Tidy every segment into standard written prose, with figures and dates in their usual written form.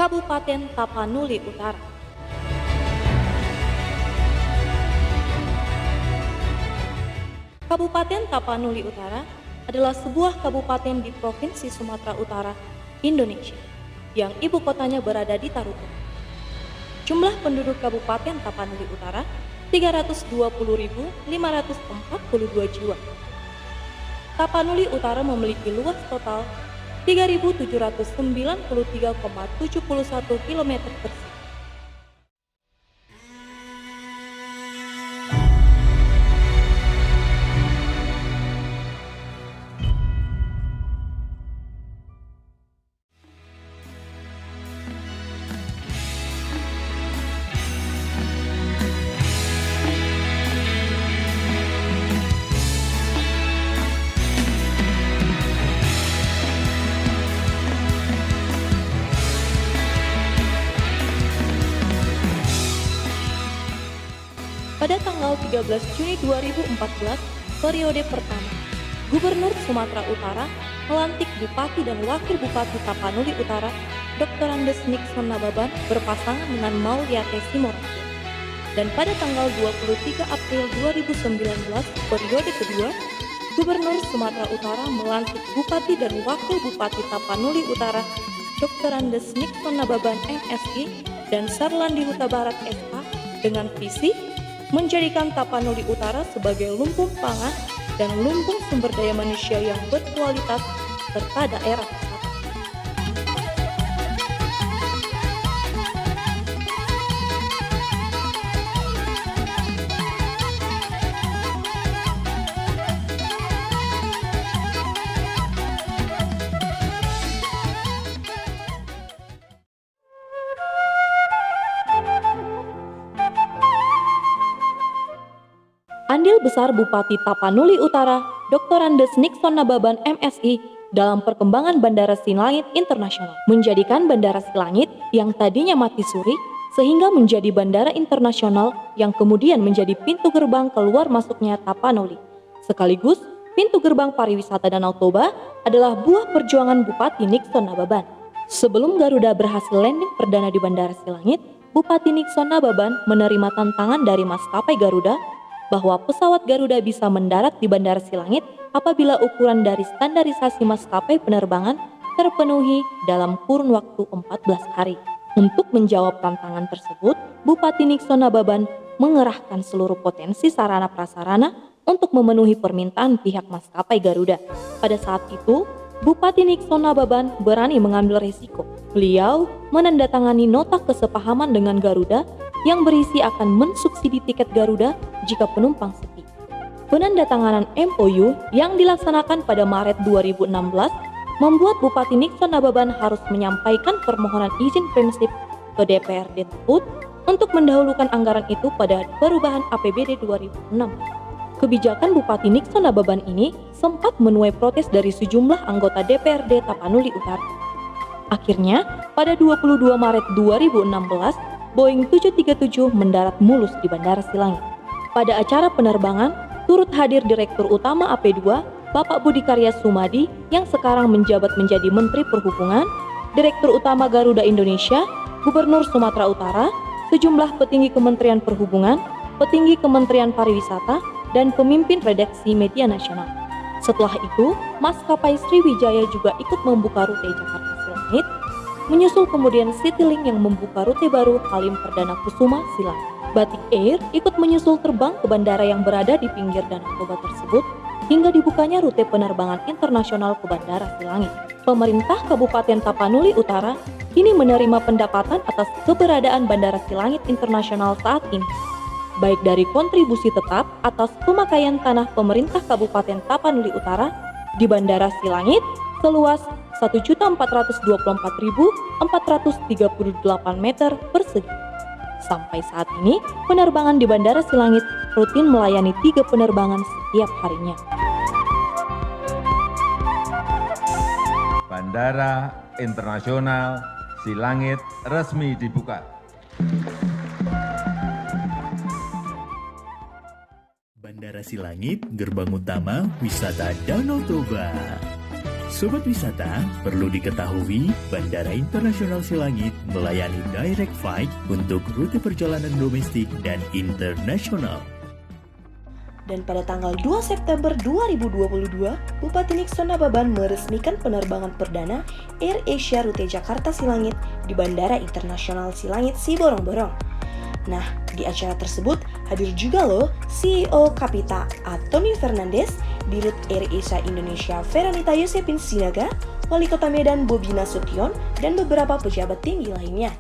Kabupaten Tapanuli Utara. Kabupaten Tapanuli Utara adalah sebuah kabupaten di Provinsi Sumatera Utara, Indonesia, yang ibu kotanya berada di Tarutung. Jumlah penduduk Kabupaten Tapanuli Utara 320.542 jiwa. Tapanuli Utara memiliki luas total 3.793,71 km persegi. Pada tanggal 13 Juni 2014, periode pertama, Gubernur Sumatera Utara melantik Bupati dan Wakil Bupati Tapanuli Utara, Dr. Andes Nixon Nababan berpasangan dengan Mauliate Simorakin. Dan pada tanggal 23 April 2019, periode kedua, Gubernur Sumatera Utara melantik Bupati dan Wakil Bupati Tapanuli Utara, Dr. Andes Nixon Nababan MSI dan Sarlandi Huta Barat SK dengan visi menjadikan Tapanuli Utara sebagai lumbung pangan dan lumbung sumber daya manusia yang berkualitas serta daerah wisata. Andil besar Bupati Tapanuli Utara, Dr. Andes Nixon Nababan MSI dalam perkembangan Bandara Silangit Internasional, menjadikan Bandara Silangit yang tadinya mati suri sehingga menjadi bandara internasional yang kemudian menjadi pintu gerbang keluar masuknya Tapanuli. Sekaligus, pintu gerbang pariwisata Danau Toba adalah buah perjuangan Bupati Nixon Nababan. Sebelum Garuda berhasil landing perdana di Bandara Silangit, Bupati Nixon Nababan menerima tantangan dari maskapai Garuda bahwa pesawat Garuda bisa mendarat di Bandara Silangit apabila ukuran dari standarisasi maskapai penerbangan terpenuhi dalam kurun waktu 14 hari. Untuk menjawab tantangan tersebut, Bupati Nixon Nababan mengerahkan seluruh potensi sarana prasarana untuk memenuhi permintaan pihak maskapai Garuda. Pada saat itu, Bupati Nixon Nababan berani mengambil risiko. Beliau menandatangani nota kesepahaman dengan Garuda yang berisi akan mensubsidi tiket Garuda jika penumpang sepi. Penandatanganan MOU yang dilaksanakan pada Maret 2016 membuat Bupati Nixon Nababan harus menyampaikan permohonan izin prinsip ke DPRD tersebut untuk mendahulukan anggaran itu pada perubahan APBD 2006. Kebijakan Bupati Nixon Nababan ini sempat menuai protes dari sejumlah anggota DPRD Tapanuli Utara. Akhirnya, pada 22 Maret 2016, Boeing 737 mendarat mulus di Bandara Silangit. Pada acara penerbangan, turut hadir Direktur Utama AP2, Bapak Budi Karya Sumadi yang sekarang menjabat menjadi Menteri Perhubungan, Direktur Utama Garuda Indonesia, Gubernur Sumatera Utara, sejumlah petinggi Kementerian Perhubungan, petinggi Kementerian Pariwisata, dan pemimpin redaksi media nasional. Setelah itu, maskapai Sriwijaya juga ikut membuka rute Jakarta Silangit, menyusul kemudian Citylink yang membuka rute baru Halim Perdana Kusuma Silangit. Batik Air ikut menyusul terbang ke bandara yang berada di pinggir Danau Toba tersebut hingga dibukanya rute penerbangan internasional ke Bandara Silangit. Pemerintah Kabupaten Tapanuli Utara kini menerima pendapatan atas keberadaan Bandara Silangit Internasional saat ini, baik dari kontribusi tetap atas pemakaian tanah pemerintah Kabupaten Tapanuli Utara di Bandara Silangit seluas 1.424.438 meter persegi. Sampai saat ini, penerbangan di Bandara Silangit rutin melayani 3 penerbangan setiap harinya. Bandara Internasional Silangit resmi dibuka. Bandara Silangit, gerbang utama wisata Danau Toba. Sobat wisata, perlu diketahui Bandara Internasional Silangit melayani direct flight untuk rute perjalanan domestik dan internasional. Dan pada tanggal 2 September 2022, Bupati Nixon Nababan meresmikan penerbangan perdana Air Asia rute Jakarta Silangit di Bandara Internasional Silangit Siborong-Borong. Nah, di acara tersebut hadir juga loh CEO Kapita Antoni Fernandes, Dirut Air Asia Indonesia Veronita Yosepin Sinaga, Wali Kota Medan Bobi Nasution, dan beberapa pejabat tinggi lainnya.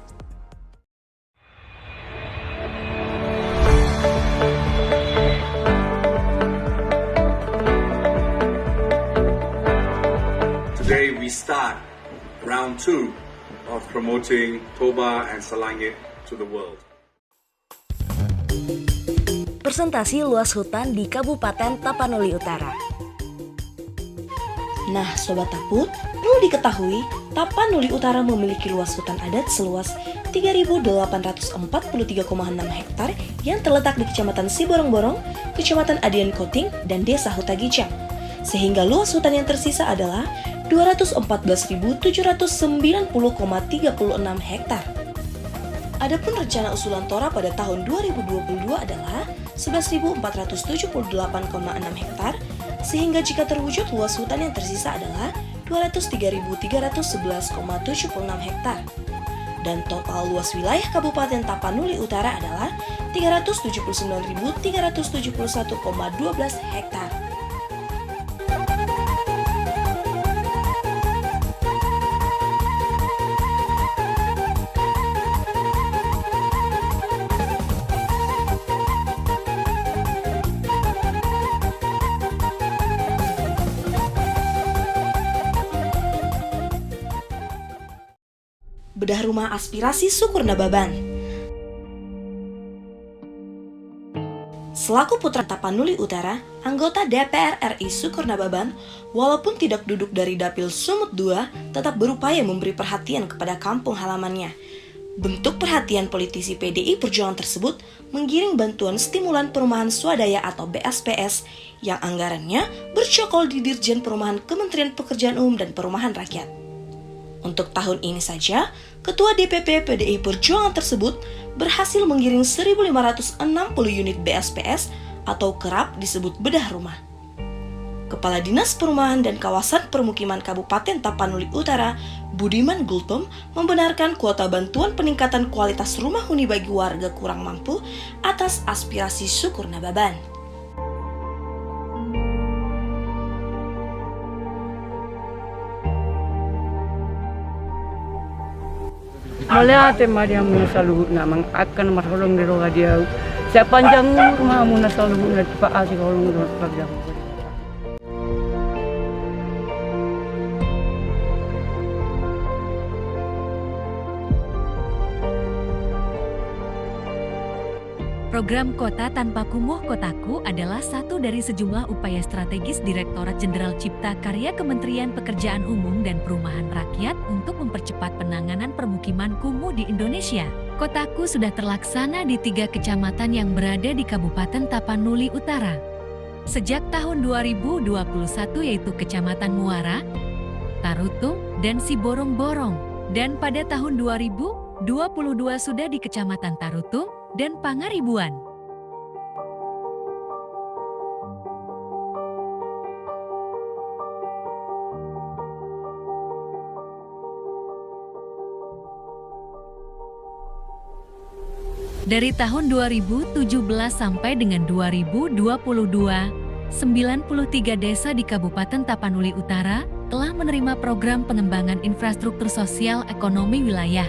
Today we start round 2 of promoting Toba and Silangit to the world. Presentasi luas hutan di Kabupaten Tapanuli Utara. Nah, Sobat Taput, perlu diketahui, Tapanuli Utara memiliki luas hutan adat seluas 3.843,6 hektar yang terletak di Kecamatan Siborong-Borong, Kecamatan Adian Koting, dan Desa Hutagicang. Sehingga luas hutan yang tersisa adalah 214.790,36 hektar. Adapun rencana usulan Tora pada tahun 2022 adalah 11.478,6 hektar, sehingga jika terwujud luas hutan yang tersisa adalah 203.311,76 hektar. Dan total luas wilayah Kabupaten Tapanuli Utara adalah 379.371,12 hektar. Bedah rumah aspirasi Syukur Nababan. Selaku putra Tapanuli Utara, anggota DPR RI Syukur Nababan, walaupun tidak duduk dari Dapil Sumut II, tetap berupaya memberi perhatian kepada kampung halamannya. Bentuk perhatian politisi PDI Perjuangan tersebut menggiring bantuan stimulan perumahan swadaya atau BSPS yang anggarannya bercokol di Dirjen Perumahan Kementerian Pekerjaan Umum dan Perumahan Rakyat. Untuk tahun ini saja, Ketua DPP PDI Perjuangan tersebut berhasil menggiring 1.560 unit BSPS atau kerap disebut bedah rumah. Kepala Dinas Perumahan dan Kawasan Permukiman Kabupaten Tapanuli Utara, Budiman Gultom, membenarkan kuota bantuan peningkatan kualitas rumah huni bagi warga kurang mampu atas aspirasi Syukur Nababan. Melihat dia muna selalu nak akan marholong di roga dia. Saya panjang rumah muna selalu nak paasi kalau nggak panjang. Program Kota Tanpa Kumuh Kotaku adalah satu dari sejumlah upaya strategis Direktorat Jenderal Cipta Karya Kementerian Pekerjaan Umum dan Perumahan Rakyat untuk mempercepat penanganan permukiman kumuh di Indonesia. Kotaku sudah terlaksana di 3 kecamatan yang berada di Kabupaten Tapanuli Utara. Sejak tahun 2021 yaitu Kecamatan Muara, Tarutung, dan Siborong-Borong. Dan pada tahun 2022 sudah di Kecamatan Tarutung dan Pangaribuan. Dari tahun 2017 sampai dengan 2022, 93 desa di Kabupaten Tapanuli Utara telah menerima program pengembangan infrastruktur sosial ekonomi wilayah.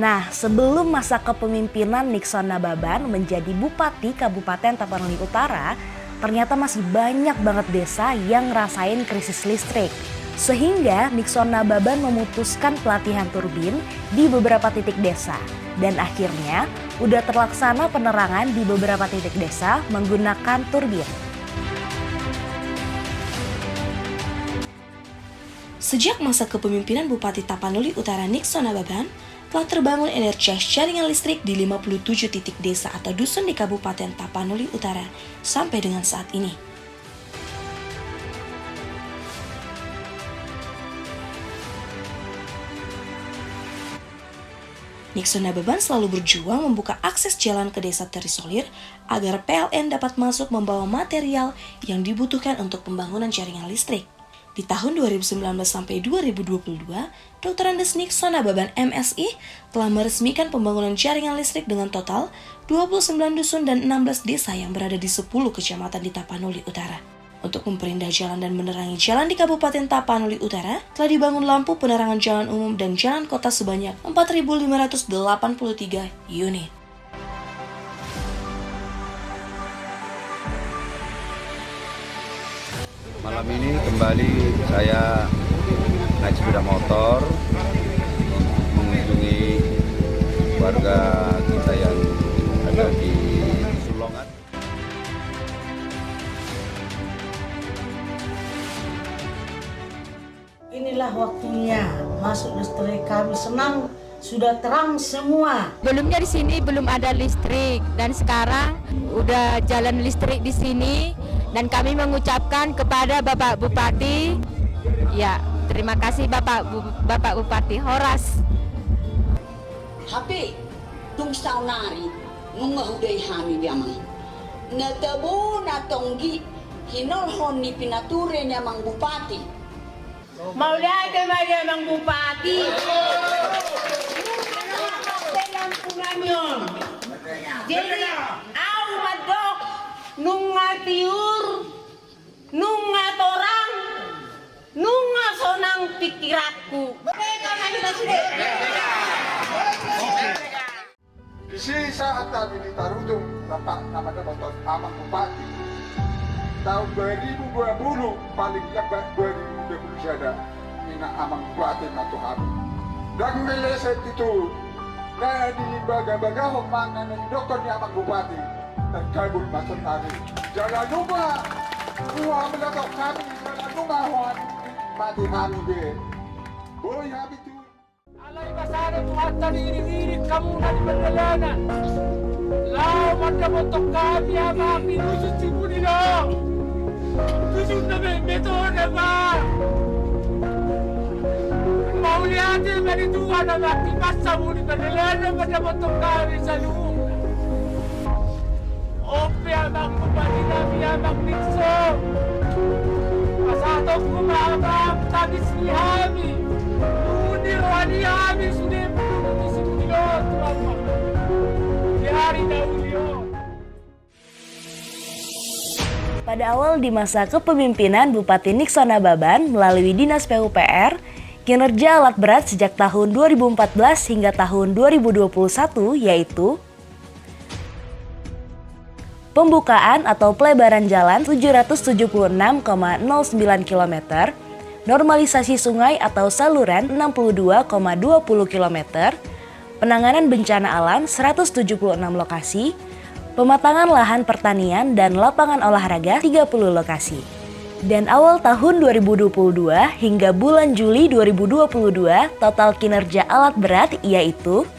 Nah, sebelum masa kepemimpinan Nixon Nababan menjadi Bupati Kabupaten Tapanuli Utara, ternyata masih banyak banget desa yang ngerasain krisis listrik. Sehingga Nixon Nababan memutuskan pelatihan turbin di beberapa titik desa. Dan akhirnya udah terlaksana penerangan di beberapa titik desa menggunakan turbin. Sejak masa kepemimpinan Bupati Tapanuli Utara Nixon Nababan, telah terbangun energis jaringan listrik di 57 titik desa atau dusun di Kabupaten Tapanuli Utara sampai dengan saat ini. Nixon Nababan selalu berjuang membuka akses jalan ke desa terisolir agar PLN dapat masuk membawa material yang dibutuhkan untuk pembangunan jaringan listrik. Di tahun 2019 sampai 2022, Dr. Andes Nixon Nababan MSI telah meresmikan pembangunan jaringan listrik dengan total 29 dusun dan 16 desa yang berada di 10 kecamatan di Tapanuli Utara. Untuk memperindah jalan dan menerangi jalan di Kabupaten Tapanuli Utara, telah dibangun lampu penerangan jalan umum dan jalan kota sebanyak 4.583 unit. Malam ini kembali saya naik sepeda motor untuk mengunjungi warga kita yang ada di Sulongan. Inilah waktunya masuk listrik, kami senang sudah terang semua. Sebelumnya di sini belum ada listrik dan sekarang udah jalan listrik di sini. Dan kami mengucapkan kepada Bapak Bupati, ya terima kasih Bapak Bupati Horas. Hape tung saunari mungahudai hami biamang. Natabo natonggi hinolhon ni pinature ni amang Bupati. Maulay ke Maria Mang Bupati. Jadi, au madok nunga tiur, nunga torang, nunga sonang pikiratku. Di sini saat kami ditarujung Bapak namanya Bapak Amang Bupati tahun 2020 paling lambat 2020 ada Mina Amang Bupati atau kami dan meleset itu nah di baga-baga mana dari dokternya Amang Bupati terkabul masuk tadi. Jangan lupa uang belakang kami, jangan lupa uang mati kami deh. Boy kami tu. Alay kasana tuwata iring-iring kamu na di perjalanan. Lawan na motok kami ang aking ususipun nila. Tusuk na beto na ba? Mauliate manituan ang aking masa mo di perjalanan pada motok kami sa loob. Ope amang Bupati namin amang Nixon. Pasatong kumabang tangis ni Hami. Unir wani Hami sudah menunggu sinulot Bapak. Di hari dahulu. Pada awal di masa kepemimpinan Bupati Nixon Nababan melalui Dinas PUPR, kinerja alat berat sejak tahun 2014 hingga tahun 2021 yaitu pembukaan atau pelebaran jalan 776,09 km, normalisasi sungai atau saluran 62,20 km, penanganan bencana alam 176 lokasi, pematangan lahan pertanian dan lapangan olahraga 30 lokasi. Dan awal tahun 2022 hingga bulan Juli 2022 total kinerja alat berat yaitu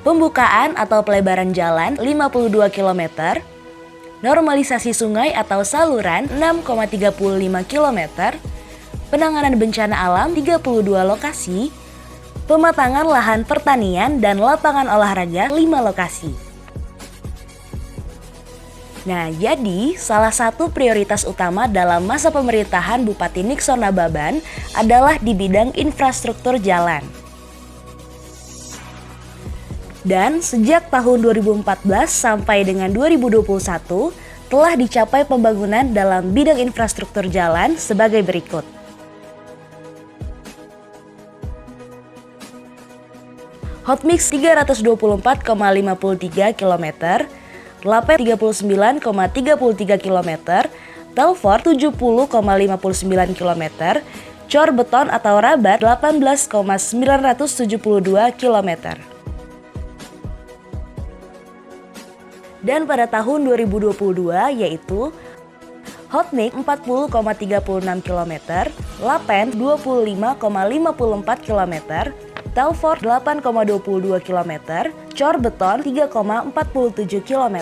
pembukaan atau pelebaran jalan 52 km, normalisasi sungai atau saluran 6,35 km, penanganan bencana alam 32 lokasi, pematangan lahan pertanian dan lapangan olahraga 5 lokasi. Nah, jadi salah satu prioritas utama dalam masa pemerintahan Bupati Nixon Nababan adalah di bidang infrastruktur jalan. Dan sejak tahun 2014 sampai dengan 2021 telah dicapai pembangunan dalam bidang infrastruktur jalan sebagai berikut. Hotmix 324,53 km, Lapet 39,33 km, Telfor 70,59 km, Cor beton atau Rabat 18,972 km. Dan pada tahun 2022 yaitu Hotnik 40,36 km, Lapen 25,54 km, Telfort 8,22 km, Corbeton 3,47 km.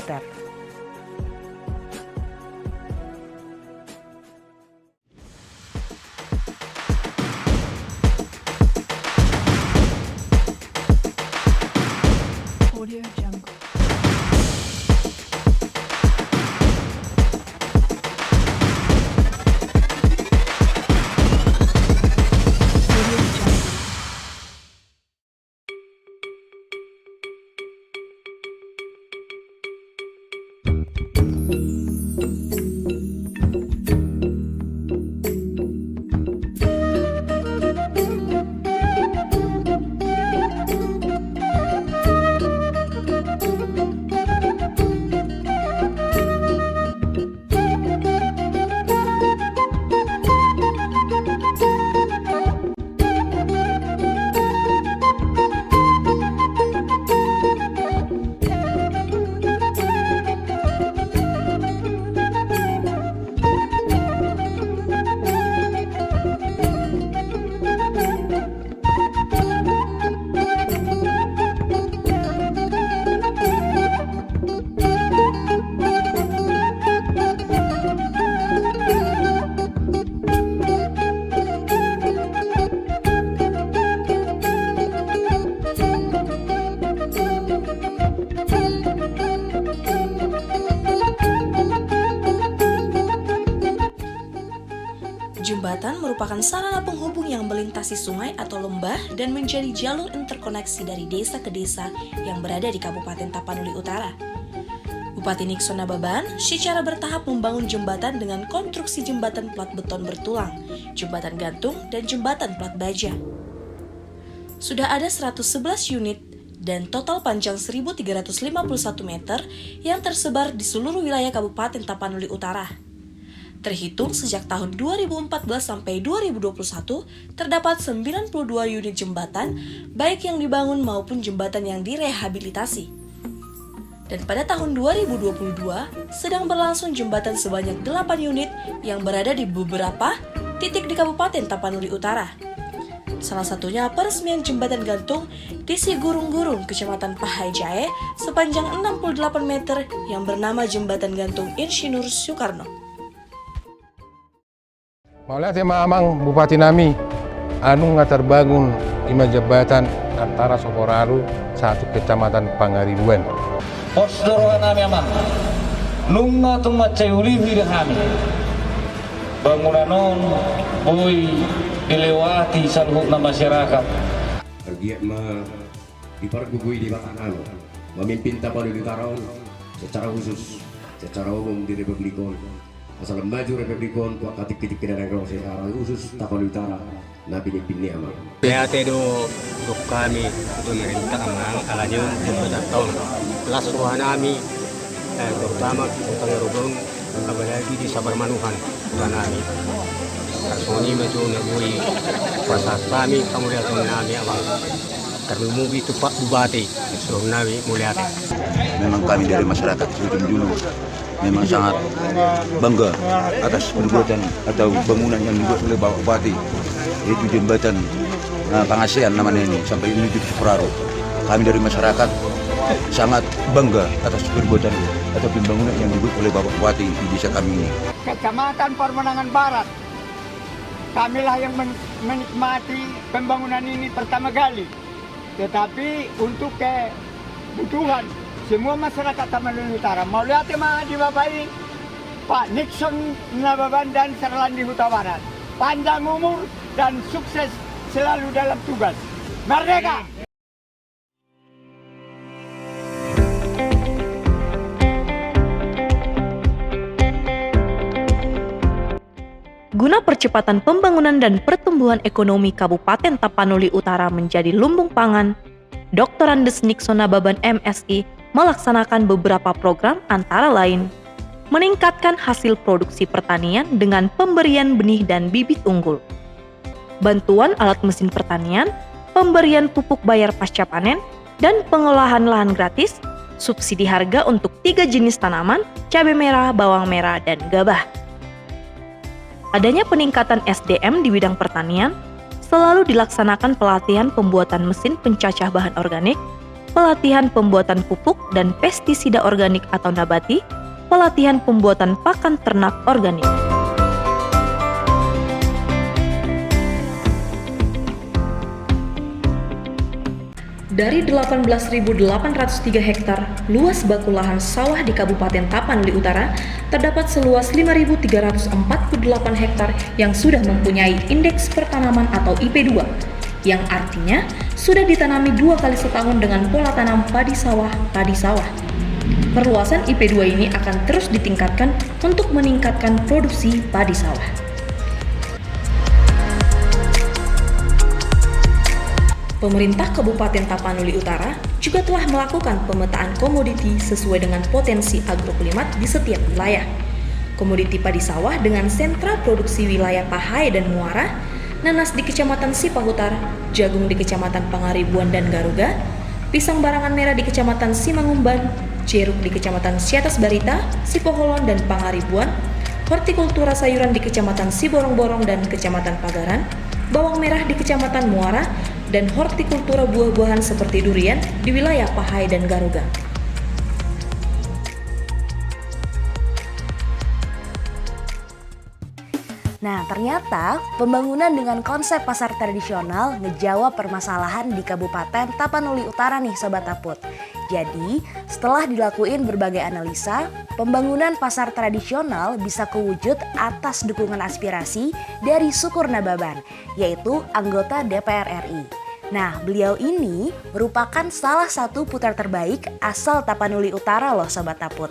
Jembatan merupakan sarana penghubung yang melintasi sungai atau lembah dan menjadi jalur interkoneksi dari desa ke desa yang berada di Kabupaten Tapanuli Utara. Bupati Nixon Nababan secara bertahap membangun jembatan dengan konstruksi jembatan plat beton bertulang, jembatan gantung, dan jembatan plat baja. Sudah ada 111 unit dan total panjang 1.351 meter yang tersebar di seluruh wilayah Kabupaten Tapanuli Utara. Terhitung sejak tahun 2014 sampai 2021, terdapat 92 unit jembatan, baik yang dibangun maupun jembatan yang direhabilitasi. Dan pada tahun 2022, sedang berlangsung jembatan sebanyak 8 unit yang berada di beberapa titik di Kabupaten Tapanuli Utara. Salah satunya peresmian jembatan gantung di Sigurung-Gurung, Kecamatan Pahai sepanjang 68 meter yang bernama Jembatan Gantung Insinyur Soekarno. Maulihat ya Amang Bupati Nami, anu nggak terbangun lima jembatan antara Sokoralu satu kecamatan Pangaribuan. Posdorohan nami Amang, nunga tumat cayuli wirhami, bangunan boy dilewati seluruh masyarakat. Tergiat dipergugui di Batangan, memimpin Tapanuli Utara secara khusus, secara umum di Republikon. Asal maju Republikon, kuat katik-kitik kendaraan kalau secara khusus Tapanuli Utara, Nabi Nyepini Amang. PAT do kami pemerintah Amang alanya beberapa tahun. Kelas ruang kami, terutama utang rubung, apalagi di Sabar Manuhan, kami. Kasoni maju nabui pasar kami kemudian kami Amang. Kami mungkin itu Pak Bupati, suruh Nabi mulihat. Memang kami dari masyarakat dulu memang sangat bangga atas perbuatan atau bangunan yang dibuat oleh Bapak Bupati, yaitu jembatan Pangasian namanya ini sampai menuju ke Soekarno. Kami dari masyarakat sangat bangga atas perbuatan atau pembangunan yang dibuat oleh Bapak Bupati di desa kami ini. Kecamatan Permenangan Barat, kamilah yang menikmati pembangunan ini pertama kali. Tetapi untuk kebutuhan semua masyarakat Tapanuli Utara, mau lihat di Bapak ini, Pak Nixon Nababan dan Serlandi Huta Barat, panjang umur dan sukses selalu dalam tugas. Merdeka! Guna percepatan pembangunan dan pertumbuhan ekonomi Kabupaten Tapanuli Utara menjadi lumbung pangan, Dr. Andes Nixon Nababan MSI melaksanakan beberapa program antara lain meningkatkan hasil produksi pertanian dengan pemberian benih dan bibit unggul, bantuan alat mesin pertanian, pemberian pupuk bayar pasca panen, dan pengolahan lahan gratis, subsidi harga untuk 3 jenis tanaman, cabai merah, bawang merah, dan gabah. adanya peningkatan SDM di bidang pertanian, selalu dilaksanakan pelatihan pembuatan mesin pencacah bahan organik, pelatihan pembuatan pupuk dan pestisida organik atau nabati, pelatihan pembuatan pakan ternak organik. Dari 18.803 hektar luas baku lahan sawah di Kabupaten Tapanuli Utara, terdapat seluas 5.348 hektar yang sudah mempunyai indeks pertanaman atau IP2, yang artinya sudah ditanami 2 kali setahun dengan pola tanam padi sawah. Perluasan IP2 ini akan terus ditingkatkan untuk meningkatkan produksi padi sawah. Pemerintah Kabupaten Tapanuli Utara juga telah melakukan pemetaan komoditi sesuai dengan potensi agroklimat di setiap wilayah. Komoditi padi sawah dengan sentra produksi wilayah Pahai dan Muara, nanas di Kecamatan Sipahutar, jagung di Kecamatan Pangaribuan dan Garuga, pisang barangan merah di Kecamatan Simangumban, jeruk di Kecamatan Siatas Barita, Sipoholon dan Pangaribuan, hortikultura sayuran di Kecamatan Siborong-Borong dan Kecamatan Pagaran, bawang merah di Kecamatan Muara, dan hortikultura buah-buahan seperti durian di wilayah Pahai dan Garuga. Nah, ternyata pembangunan dengan konsep pasar tradisional ngejawab permasalahan di Kabupaten Tapanuli Utara nih Sobat Taput. Jadi, setelah dilakuin berbagai analisa, pembangunan pasar tradisional bisa kewujud atas dukungan aspirasi dari Syukur Nababan, yaitu anggota DPR RI. Nah, beliau ini merupakan salah satu putra terbaik asal Tapanuli Utara loh Sobat Taput.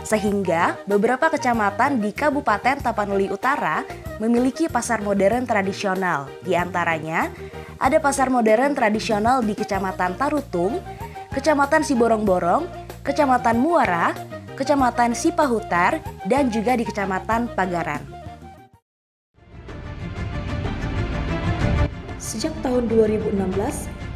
Sehingga beberapa kecamatan di Kabupaten Tapanuli Utara memiliki pasar modern tradisional. Di antaranya ada pasar modern tradisional di Kecamatan Tarutung, Kecamatan Siborong-Borong, Kecamatan Muara, Kecamatan Sipahutar, dan juga di Kecamatan Pagaran. Sejak tahun 2016,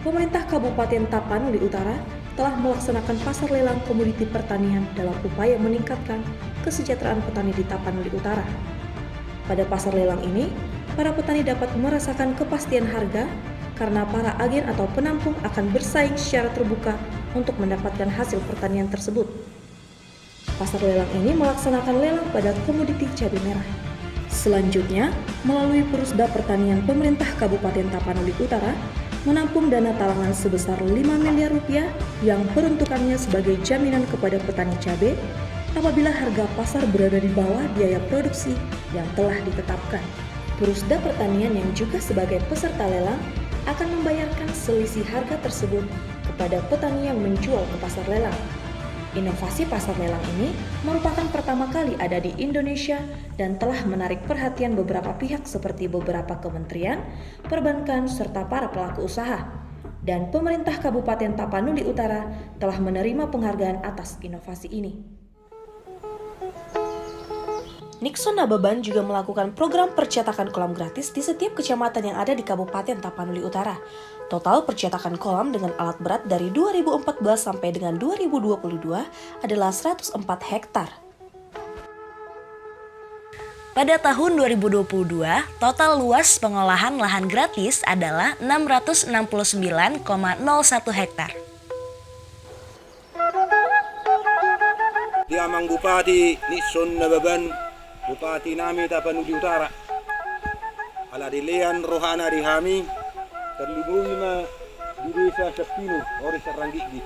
pemerintah Kabupaten Tapanuli Utara telah melaksanakan pasar lelang komoditi pertanian dalam upaya meningkatkan kesejahteraan petani di Tapanuli Utara. Pada pasar lelang ini, para petani dapat merasakan kepastian harga karena para agen atau penampung akan bersaing secara terbuka untuk mendapatkan hasil pertanian tersebut. Pasar lelang ini melaksanakan lelang pada komoditi cabai merah. Selanjutnya, melalui Perusda Pertanian Pemerintah Kabupaten Tapanuli Utara, menampung dana talangan sebesar 5 miliar rupiah yang peruntukannya sebagai jaminan kepada petani cabai apabila harga pasar berada di bawah biaya produksi yang telah ditetapkan. Perusda Pertanian yang juga sebagai peserta lelang akan membayarkan selisih harga tersebut kepada petani yang menjual ke pasar lelang. Inovasi pasar lelang ini merupakan pertama kali ada di Indonesia dan telah menarik perhatian beberapa pihak seperti beberapa kementerian, perbankan, serta para pelaku usaha. Dan pemerintah Kabupaten Tapanuli Utara telah menerima penghargaan atas inovasi ini. Nixon Nababan juga melakukan program percetakan kolam gratis di setiap kecamatan yang ada di Kabupaten Tapanuli Utara. Total percetakan kolam dengan alat berat dari 2014 sampai dengan 2022 adalah 104 hektar. Pada tahun 2022, total luas pengolahan lahan gratis adalah 669,01 hektar. Diamang Bupati Nixon Nababan, Bupati Nami Tapanuli Utara, ala dilian rohana dihami, terlibui ma di desa Sapinu, ori Saranggigi.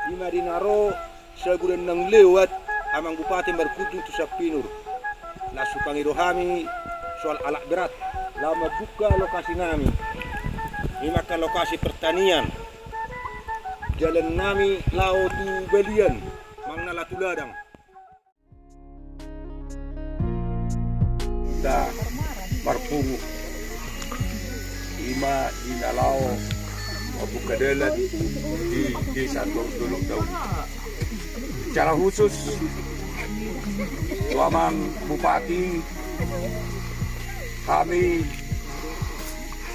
Di Madinaro, segudan nang lewat, amang Bupati berkunjung ke Sapinur. Lasu pangirohami soal alat berat, lama buka lokasi nami. Ini maka lokasi pertanian. Jalan nami lautu balian, mangnala tuladang. Da marpungu ima inalau Bukadalan di desa Dolok Daun. Secara khusus Tuamang Bupati kami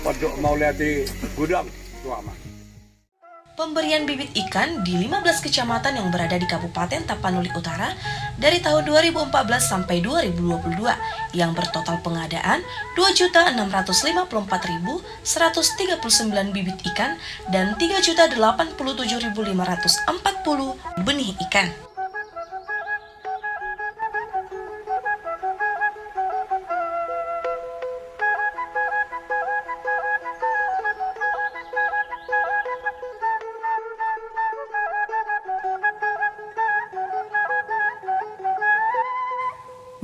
Pondok Maulati Gudang Tuamang. Pemberian bibit ikan di 15 kecamatan yang berada di Kabupaten Tapanuli Utara dari tahun 2014 sampai 2022 yang bertotal pengadaan 2.654.139 bibit ikan dan 3.087.540 benih ikan.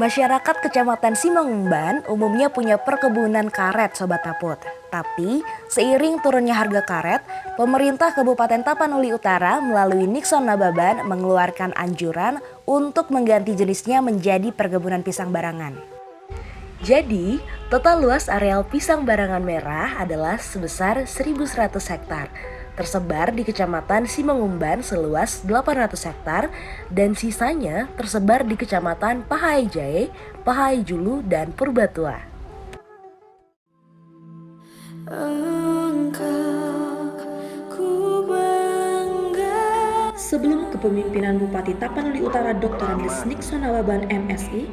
Masyarakat Kecamatan Simangumban umumnya punya perkebunan karet, Sobat Taput. Tapi seiring turunnya harga karet, pemerintah Kabupaten Tapanuli Utara melalui Nixon Nababan mengeluarkan anjuran untuk mengganti jenisnya menjadi perkebunan pisang barangan. Jadi, total luas areal pisang barangan merah adalah sebesar 1.100 hektar. Tersebar di Kecamatan Simangumban seluas 800 hektar dan sisanya tersebar di Kecamatan Pahai Jae, Pahai Julu, dan Purbatua. Sebelum kepemimpinan Bupati Tapanuli Utara Dr. Andes Nixon Nababan MSI,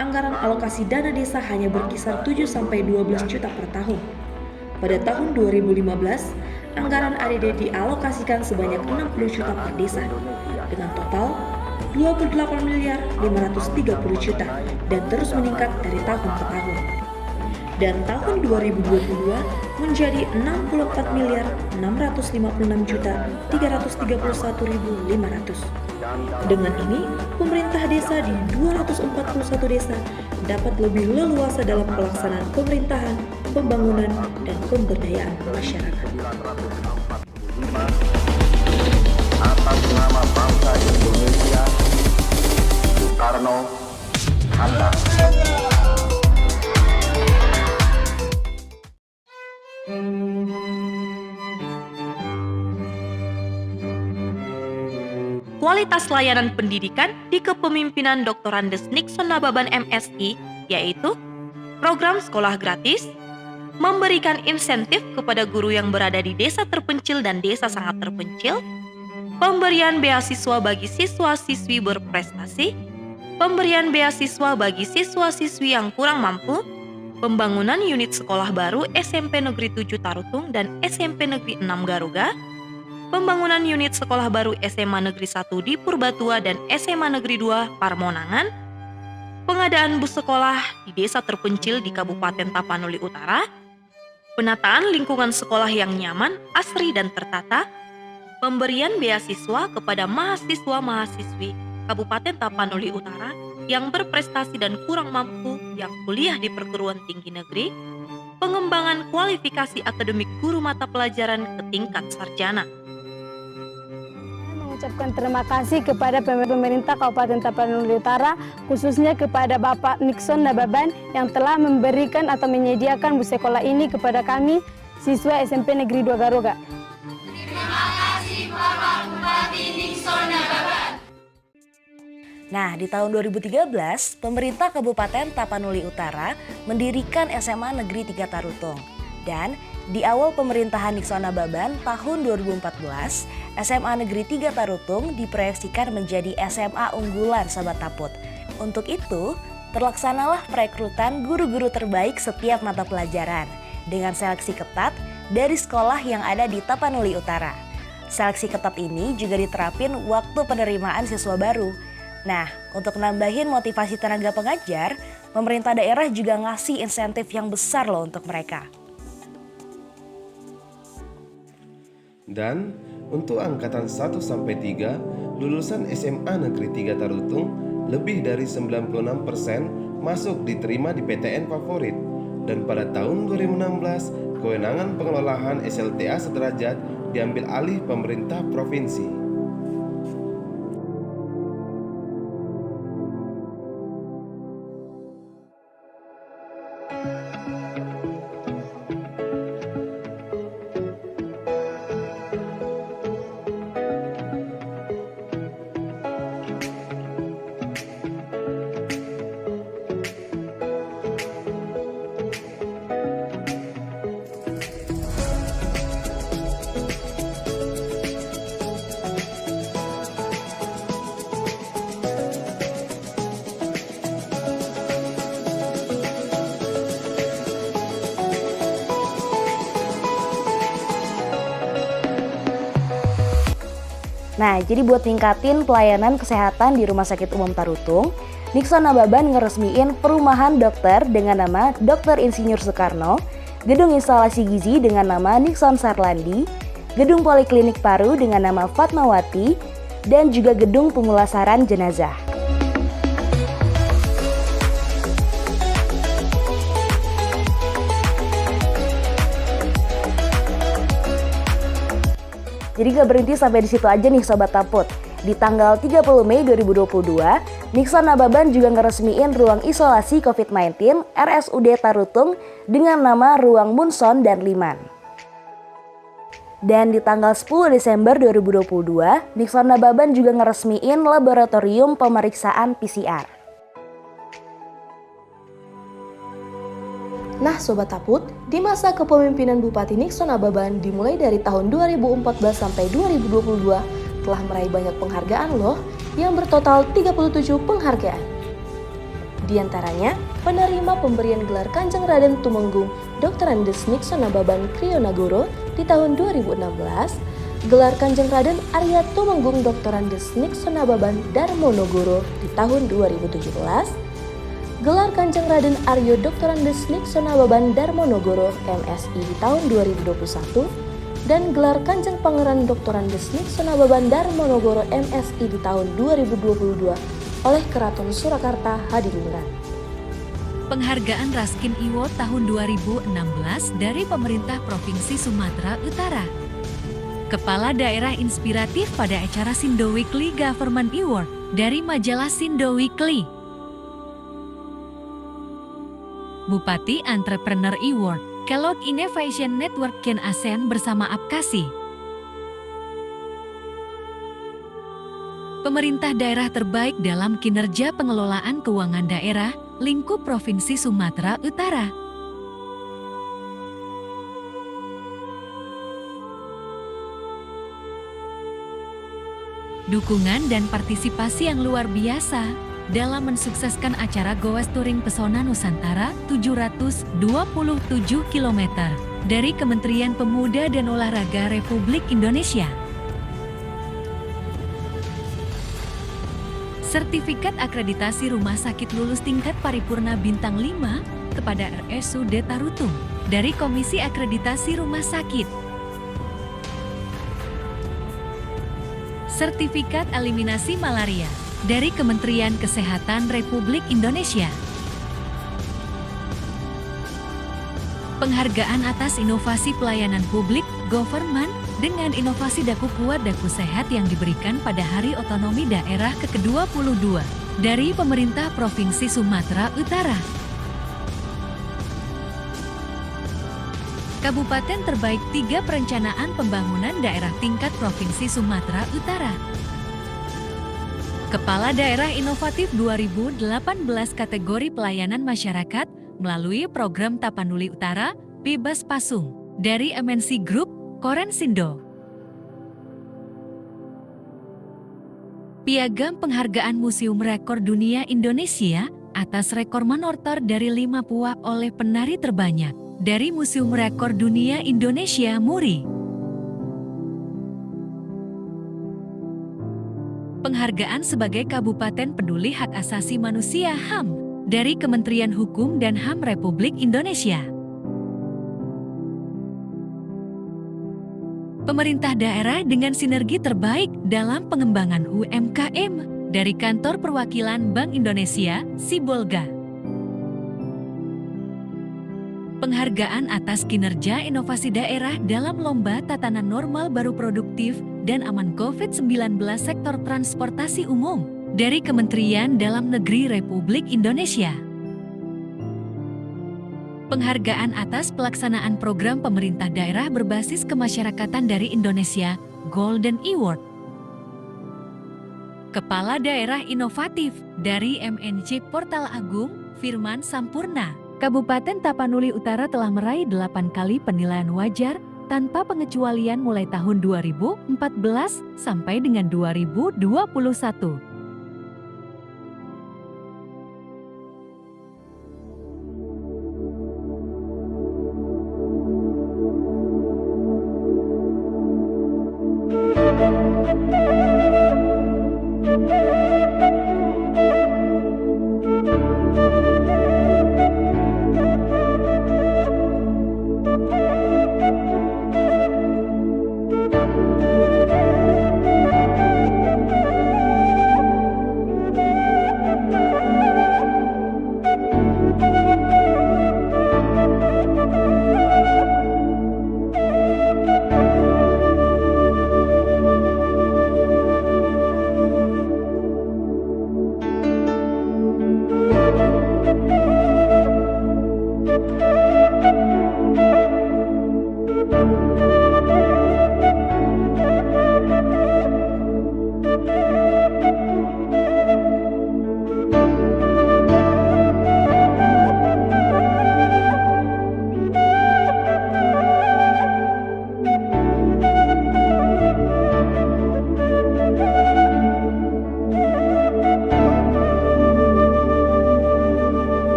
anggaran alokasi dana desa hanya berkisar 7-12 juta per tahun. Pada tahun 2015, anggaran ADD dialokasikan sebanyak 60 juta per desa, dengan total 28.530 juta dan terus meningkat dari tahun ke tahun. Dan tahun 2022 menjadi 64.656.331.500. Dengan ini, pemerintah desa di 241 desa dapat lebih leluasa dalam pelaksanaan pemerintahan, pembangunan, dan pemberdayaan masyarakat. Atas nama bangsa Indonesia, Soekarno Hatta. Kualitas layanan pendidikan di kepemimpinan Dr. Andes Nixon Nababan MSI, yaitu program sekolah gratis, memberikan insentif kepada guru yang berada di desa terpencil dan desa sangat terpencil, pemberian beasiswa bagi siswa-siswi berprestasi, pemberian beasiswa bagi siswa-siswi yang kurang mampu, pembangunan unit sekolah baru SMP Negeri 7 Tarutung dan SMP Negeri 6 Garuga, pembangunan unit sekolah baru SMA Negeri 1 di Purbatua dan SMA Negeri 2 Parmonangan, pengadaan bus sekolah di desa terpencil di Kabupaten Tapanuli Utara, penataan lingkungan sekolah yang nyaman, asri, dan tertata, pemberian beasiswa kepada mahasiswa-mahasiswi Kabupaten Tapanuli Utara yang berprestasi dan kurang mampu yang kuliah di perguruan tinggi negeri, pengembangan kualifikasi akademik guru mata pelajaran ke tingkat sarjana. Mengucapkan terima kasih kepada pemerintah Kabupaten Tapanuli Utara, khususnya kepada Bapak Nixon Nababan yang telah memberikan atau menyediakan bus sekolah ini kepada kami, siswa SMP Negeri 2 Garuga. Terima kasih Bapak Bupati Nixon Nababan. Nah, di tahun 2013, pemerintah Kabupaten Tapanuli Utara mendirikan SMA Negeri 3 Tarutung. Dan di awal pemerintahan Nixon Nababan tahun 2014, SMA Negeri 3 Tarutung diproyeksikan menjadi SMA unggulan, Sobat Taput. Untuk itu, terlaksanalah perekrutan guru-guru terbaik setiap mata pelajaran dengan seleksi ketat dari sekolah yang ada di Tapanuli Utara. Seleksi ketat ini juga diterapin waktu penerimaan siswa baru. Nah, untuk nambahin motivasi tenaga pengajar, pemerintah daerah juga ngasih insentif yang besar loh untuk mereka. Dan untuk angkatan 1-3 lulusan SMA Negeri 3 Tarutung lebih dari 96% masuk diterima di PTN favorit. Dan pada tahun 2016 kewenangan pengelolaan SLTA sederajat diambil alih pemerintah provinsi. Nah, jadi buat ningkatin pelayanan kesehatan di Rumah Sakit Umum Tarutung, Nixon Nababan ngeresmiin perumahan dokter dengan nama Dr. Insinyur Soekarno, gedung instalasi gizi dengan nama Nixon Sarlandi, gedung poliklinik paru dengan nama Fatmawati, dan juga gedung pemulasaran jenazah. Jadi gak berhenti sampai di situ aja nih Sobat Taput. Di tanggal 30 Mei 2022, Nixon Nababan juga ngeresmiin ruang isolasi COVID-19 RSUD Tarutung dengan nama Ruang Munson dan Liman. Dan di tanggal 10 Desember 2022, Nixon Nababan juga ngeresmiin laboratorium pemeriksaan PCR. Nah Sobat Taput, di masa kepemimpinan Bupati Nixon Nababan dimulai dari tahun 2014 sampai 2022 telah meraih banyak penghargaan loh, yang bertotal 37 penghargaan. Di antaranya, penerima pemberian gelar Kanjeng Raden Tumenggung Dr. Andes Nixon Nababan Krionagoro di tahun 2016, gelar Kanjeng Raden Arya Tumenggung Dr. Andes Nixon Nababan Darmonogoro di tahun 2017, gelar Kanjeng Raden Aryo Dr. Andes Nixon Nababan Darmonogoro MSI di tahun 2021, dan gelar Kanjeng Pangeran Dr. Andes Nixon Nababan Darmonogoro MSI di tahun 2022 oleh Keraton Surakarta Hadiningrat. Penghargaan Raskin Award tahun 2016 dari pemerintah Provinsi Sumatera Utara. Kepala Daerah Inspiratif pada acara Sindo Weekly Government Award dari majalah Sindo Weekly. Bupati Entrepreneur Award, Kellogg Innovation Network Ken ASEAN bersama Apkasi. Pemerintah daerah terbaik dalam kinerja pengelolaan keuangan daerah, lingkup Provinsi Sumatera Utara. Dukungan dan partisipasi yang luar biasa dalam mensukseskan acara Goes Touring Pesona Nusantara 727 km dari Kementerian Pemuda dan Olahraga Republik Indonesia. Sertifikat akreditasi rumah sakit lulus tingkat paripurna bintang 5 kepada RSUD Tarutung dari Komisi Akreditasi Rumah Sakit. Sertifikat eliminasi malaria dari Kementerian Kesehatan Republik Indonesia. Penghargaan atas inovasi pelayanan publik, government, dengan inovasi Daku Kuat Daku Sehat yang diberikan pada Hari Otonomi Daerah ke-22 dari Pemerintah Provinsi Sumatera Utara. Kabupaten terbaik 3 perencanaan pembangunan daerah tingkat Provinsi Sumatera Utara. Kepala Daerah Inovatif 2018 kategori pelayanan masyarakat melalui program Tapanuli Utara, Bebas Pasung dari MNC Group, Korensindo. Piagam Penghargaan Museum Rekor Dunia Indonesia atas rekor manortor dari 5 puak oleh penari terbanyak dari Museum Rekor Dunia Indonesia MURI. Penghargaan sebagai Kabupaten Peduli Hak Asasi Manusia HAM dari Kementerian Hukum dan HAM Republik Indonesia. Pemerintah daerah dengan sinergi terbaik dalam pengembangan UMKM dari Kantor Perwakilan Bank Indonesia, Sibolga. Penghargaan atas kinerja inovasi daerah dalam Lomba Tatanan Normal Baru Produktif dan Aman COVID-19 Sektor Transportasi Umum dari Kementerian Dalam Negeri Republik Indonesia. Penghargaan atas pelaksanaan program pemerintah daerah berbasis kemasyarakatan dari Indonesia, Golden Award. Kepala Daerah Inovatif dari MNC Portal Agung, Firman Sampurna. Kabupaten Tapanuli Utara telah meraih 8 kali penilaian wajar tanpa pengecualian mulai tahun 2014 sampai dengan 2021.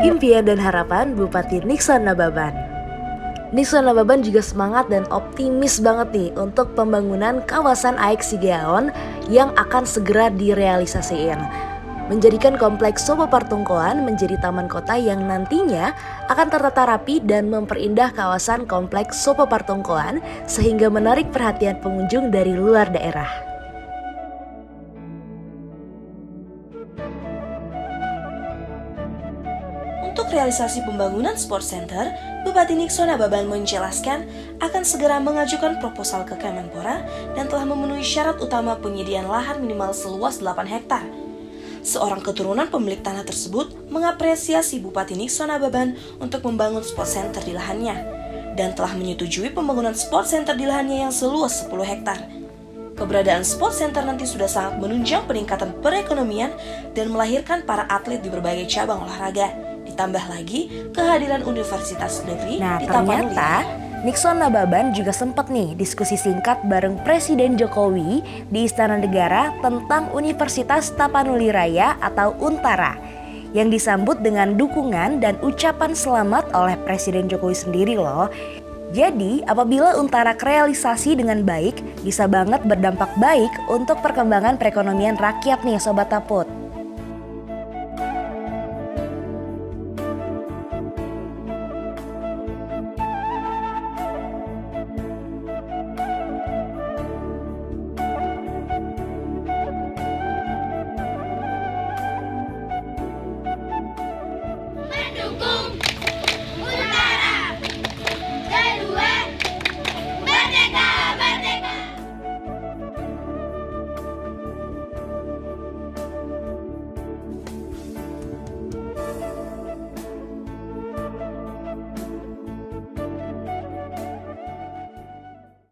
impian dan harapan Bupati Nixon Nababan. Nixon Nababan juga semangat dan optimis banget nih untuk pembangunan kawasan AEK Sigeaon yang akan segera direalisasiin. Menjadikan kompleks Sopo Partungkoan menjadi taman kota yang nantinya akan tertata rapi dan memperindah kawasan kompleks Sopo Partungkoan sehingga menarik perhatian pengunjung dari luar daerah. Untuk realisasi pembangunan sport center, Bupati Nixon Nababan menjelaskan akan segera mengajukan proposal ke Kemenpora dan telah memenuhi syarat utama penyediaan lahan minimal seluas 8 hektar. Seorang keturunan pemilik tanah tersebut mengapresiasi Bupati Nixon Nababan untuk membangun sport center di lahannya dan telah menyetujui pembangunan sport center di lahannya yang seluas 10 hektar. Keberadaan sport center nanti sudah sangat menunjang peningkatan perekonomian dan melahirkan para atlet di berbagai cabang olahraga. Ditambah lagi kehadiran Universitas Negeri di Tapanuli. Ternyata Nixon Nababan juga sempat nih diskusi singkat bareng Presiden Jokowi di Istana Negara tentang Universitas Tapanuli Raya atau Untara yang disambut dengan dukungan dan ucapan selamat oleh Presiden Jokowi sendiri loh. Jadi apabila Untara realisasi dengan baik bisa banget berdampak baik untuk perkembangan perekonomian rakyat nih Sobat Taput.